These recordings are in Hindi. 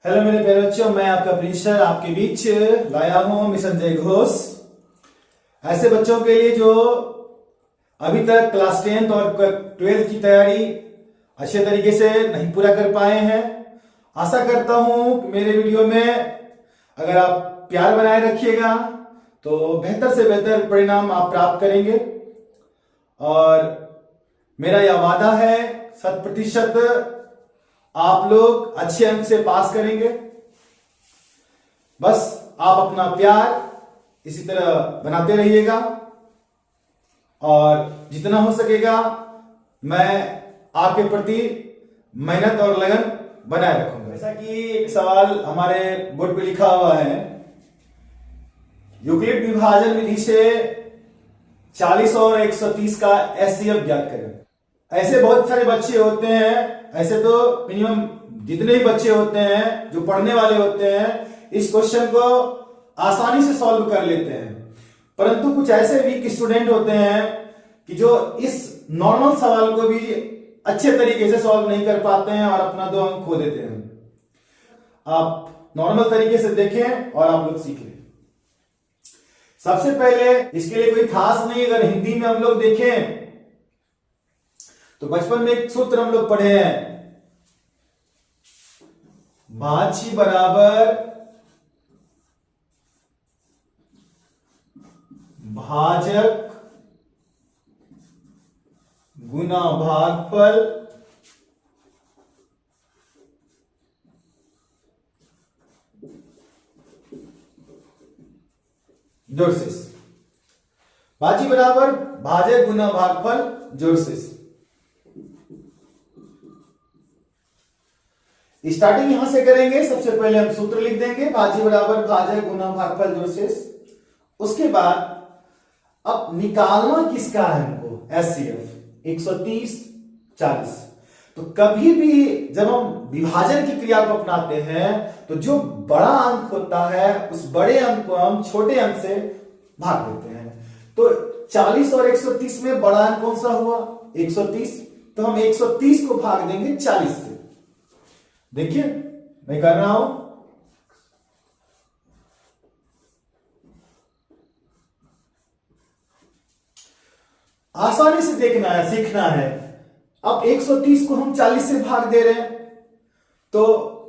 हेलो मेरे प्यारे बच्चों, मैं आपका प्रिंसिपल आपके बीच लाया हूं मिशन जय घोष। ऐसे बच्चों के लिए जो अभी तक क्लास 10th और 12th की तैयारी अच्छे तरीके से नहीं पूरा कर पाए हैं। आशा करता हूं कि मेरे वीडियो में अगर आप प्यार बनाए रखिएगा तो बेहतर से बेहतर परिणाम आप प्राप्त करेंगे। और मेरा यह वादा है 100% आप लोग अच्छे अंक से पास करेंगे। बस आप अपना प्यार इसी तरह बनाते रहिएगा और जितना हो सकेगा मैं आपके प्रति मेहनत और लगन बनाए रखूंगा। जैसा कि एक सवाल हमारे बोर्ड पे लिखा हुआ है, यूक्लिड विभाजन विधि से 40 और 130 का एचसीएफ ज्ञात करें। ऐसे बहुत सारे बच्चे होते हैं, ऐसे तो मिनिमम जितने भी बच्चे होते हैं जो पढ़ने वाले होते हैं इस क्वेश्चन को आसानी से सॉल्व कर लेते हैं, परंतु कुछ ऐसे वीक स्टूडेंट होते हैं कि जो इस नॉर्मल सवाल को भी अच्छे तरीके से सॉल्व नहीं कर पाते हैं और अपना 2 अंक खो देते हैं। आप नॉर्मल तरीके से देखें और आप लोग सीख लें। सबसे पहले इसके लिए कोई खास नहीं, अगर हिंदी में हम लोग देखें तो बचपन में एक सूत्र हम लोग पढ़े हैं, भाज्य बराबर भाजक गुना भागफल जोड़ शेष। भाज्य बराबर भाजक गुना भागफल जोड़ शेष। स्टार्टिंग यहां से करेंगे। सबसे पहले हम सूत्र लिख देंगे, भाज्य बराबर भाजक गुना भागफल जोड़ शेष। उसके बाद अब निकालना किसका है हमको, एचसीएफ 130 40। तो कभी भी जब हम विभाजन की क्रिया को अपनाते हैं तो जो बड़ा अंक होता है उस बड़े अंक को हम छोटे अंक से भाग देते हैं। तो 40 और 130 में बड़ा अंक कौन सा हुआ, 130। तो हम 130 को भाग देंगे 40 से। देखिए मैं कर रहा हूं, आसानी से देखना है, सीखना है। अब 130 को हम 40 से भाग दे रहे हैं तो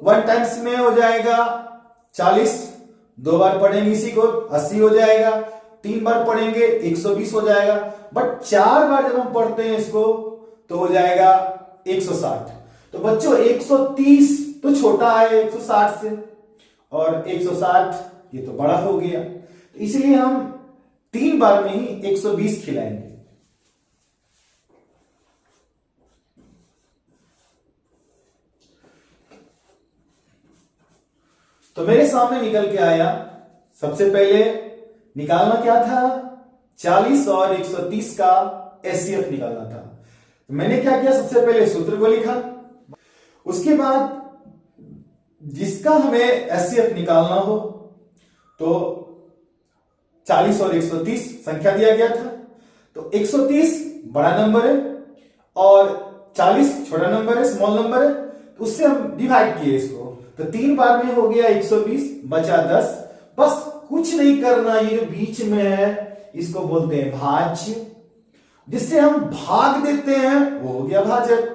1 टाइम्स में हो जाएगा 40, 2 बार पढ़ेंगे इसी को 80 हो जाएगा, 3 बार पढ़ेंगे 120 हो जाएगा, बट 4 बार जब हम पढ़ते हैं इसको तो हो जाएगा 160। तो बच्चों 130 तो छोटा है 160 से और 160 ये तो बड़ा हो गया, तो इसलिए हम 3 बार में ही 120 खिलाएंगे। तो मेरे सामने निकल के आया, सबसे पहले निकालना क्या था, 40 और 130 का एचसीएफ निकालना था। तो मैंने क्या किया, सबसे पहले सूत्र को लिखा, उसके बाद जिसका हमें एचसीएफ निकालना हो तो 40 और 130 संख्या दिया गया था। तो 130 बड़ा नंबर है और 40 छोटा नंबर है, स्मॉल नंबर है, तो उससे हम डिवाइड किए इसको। तो 3 बार में हो गया 120, बचा 10। बस कुछ नहीं करना, ये जो बीच में है इसको बोलते हैं भाज्य, जिससे हम भाग देते हैं वो हो गया भाजक,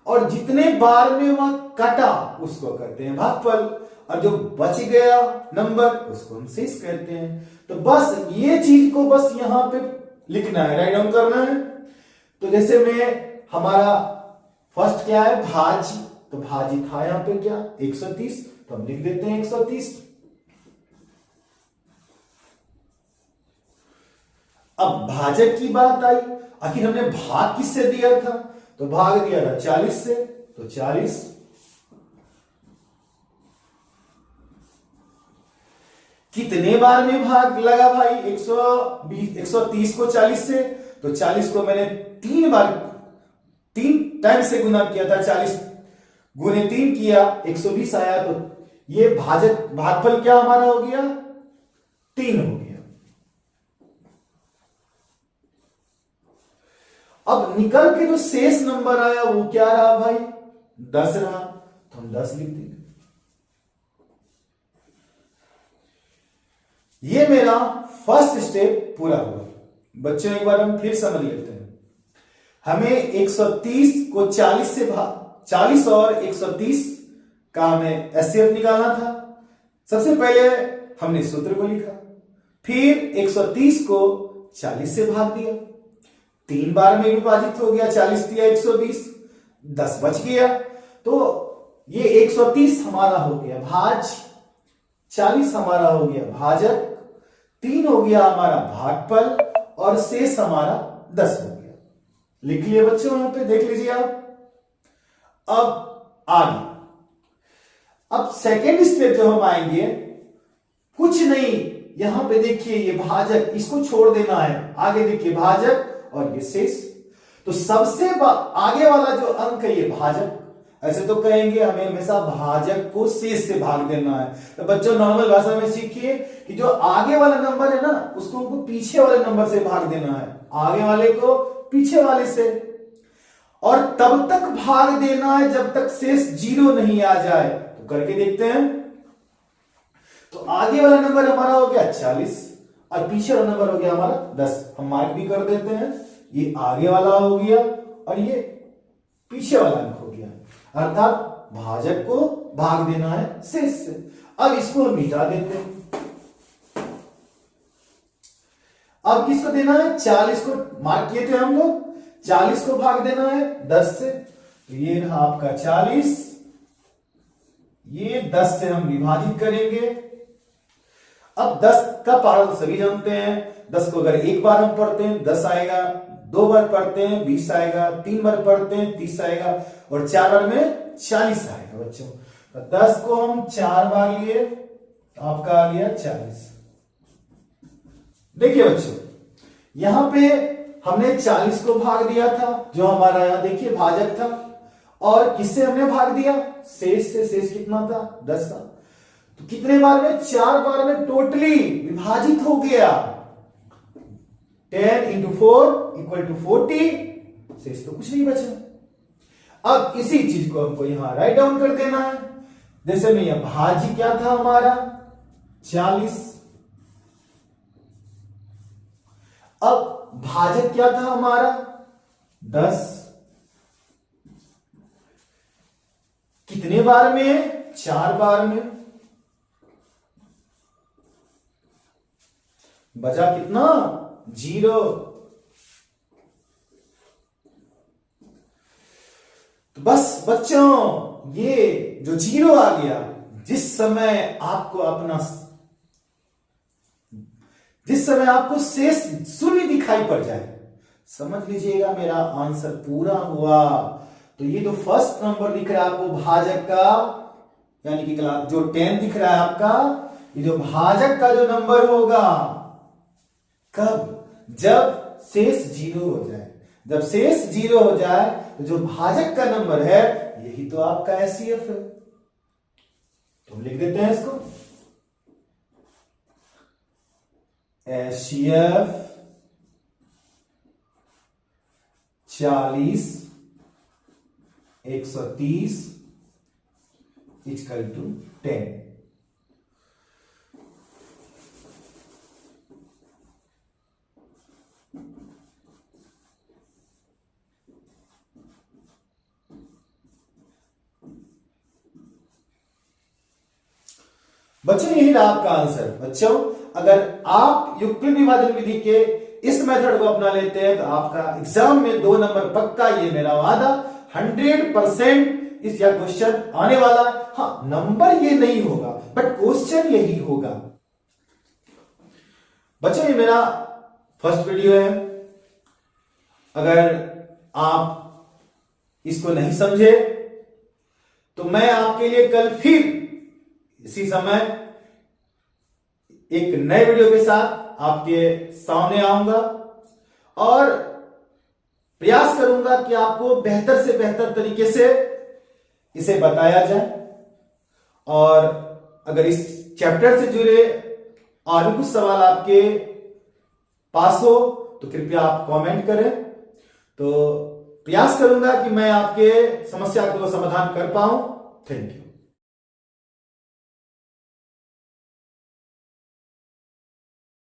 और जितने बार में वह कटा उसको कहते हैं भागफल, और जो बच गया नंबर उसको हम शेष कहते हैं। तो बस ये चीज को बस यहां पे लिखना है, राइट डाउन करना है। तो जैसे में हमारा फर्स्ट क्या है, भाज्य, तो भाज्य था यहां पे क्या 130, तो हम लिख देते हैं 130। अब भाजक की बात आई, आखिर हमने भाग किससे दिया था, तो भाग दिया था 40 से, तो 40। कितने बार में भाग लगा भाई, 130 को 40 से, तो 40 को मैंने 3 बार 3 टाइम से गुना किया था, 40 गुने 3 किया 120 आया। तो ये भागफल क्या हमारा हो गया, 3 हो गया। अब निकल के जो शेष नंबर आया वो क्या रहा भाई, 10 रहा, तो हम 10 लिख देंगे। ये मेरा फर्स्ट स्टेप पूरा हुआ। बच्चों एक बार हम फिर समझ लेते हैं। हमें 130 को 40 से 40 और 130 का हमें एचसीएफ निकालना था। सबसे पहले हमने सूत्र को लिखा, फिर 130 को 40 से भाग दिया, 3 बार में विभाजित हो गया, 40 दिया 120, 10 बच गया। तो ये 130 हमारा हो गया भाज, 40 हमारा हो गया भाजक, 3 हो गया हमारा भागफल और शेष हमारा 10 हो गया। लिख लिए बच्चों, यहां पे देख लीजिए आप। अब आगे, अब सेकेंड स्टेप जो हम आएंगे, कुछ नहीं, यहां पे देखिए ये भाजक, इसको छोड़ देना है, आगे देखिए भाजक और ये शेष। तो सबसे आगे वाला जो अंक है ये भाजक। ऐसे तो कहेंगे हमें हमेशा भाजक को शेष से भाग देना है। तो बच्चों नॉर्मल भाषा में सीखिए कि जो आगे वाला नंबर है ना, उसको पीछे वाले नंबर से भाग देना है, आगे वाले को पीछे वाले से, और तब तक भाग देना है जब तक शेष 0 नहीं आ जाए। तो करके देखते हैं। तो आगे वाला नंबर हमारा हो गया 40 और पीछे वाला नंबर हो गया हमारा 10। हम मार्क भी कर देते हैं, ये आगे वाला हो गया और ये पीछे वाला अंक हो गया, अर्थात भाजक को भाग देना है शेष से। अब इसको हम मिटा देते हैं। अब किसको देना है, 40 को मार्क किए थे हम लोग, 40 को भाग देना है 10 से। तो ये रहा आपका 40, ये 10 से हम विभाजित करेंगे। अब 10 का पारा सभी जानते हैं, 10 को अगर एक बार हम पढ़ते हैं 10 आएगा, 2 बार पढ़ते हैं 20 आएगा, 3 बार पढ़ते हैं 30 आएगा और 4 बार में 40 आएगा बच्चों। तो 10 को हम 4 बार लिए, आपका आ गया 40। देखिए बच्चों, यहां पे हमने 40 को भाग दिया था, जो हमारा यहां देखिए भाजक था, और किससे हमने भाग दिया, शेष से। शेष कितना था, 10 था। तो कितने बार में, 4 बार में टोटली विभाजित हो गया। 10 into 4 = 40, शेष तो कुछ नहीं बचा। अब इसी चीज को हमको यहां राइट डाउन कर देना है। जैसे में यह भाज्य क्या था हमारा 40, अब भाजक क्या था हमारा 10। कितने बार में, 4 बार में। बचा कितना, 0। तो बस बच्चों, ये जो 0 आ गया, जिस समय आपको शेष 0 दिखाई पड़ जाए, समझ लीजिएगा मेरा आंसर पूरा हुआ। तो ये जो फर्स्ट नंबर दिख रहा है आपको भाजक का, यानी कि क्लास जो 10 दिख रहा है आपका, ये जो भाजक का जो नंबर होगा, कब, जब शेष 0 हो जाए। जब शेष 0 हो जाए तो जो भाजक का नंबर है, यही तो आपका एचसीएफ है। तो लिख देते हैं इसको, एचसीएफ 40 130 = 10। बच्चों यही रहा आपका आंसर। बच्चों अगर आप युक्तिक विभाजन विधि के इस मेथड को अपना लेते हैं तो आपका एग्जाम में 2 नंबर पक्का, ये मेरा वादा 100% इस या क्वेश्चन आने वाला। हाँ, नंबर ये नहीं होगा बट क्वेश्चन यही होगा। बच्चों ये मेरा फर्स्ट वीडियो है। अगर आप इसको नहीं समझे तो मैं आपके लिए कल फिर इसी समय एक नए वीडियो के साथ आपके सामने आऊंगा और प्रयास करूंगा कि आपको बेहतर से बेहतर तरीके से इसे बताया जाए। और अगर इस चैप्टर से जुड़े और भी कुछ सवाल आपके पास हो तो कृपया आप कमेंट करें, तो प्रयास करूंगा कि मैं आपके समस्या को समाधान कर पाऊं। Thank you.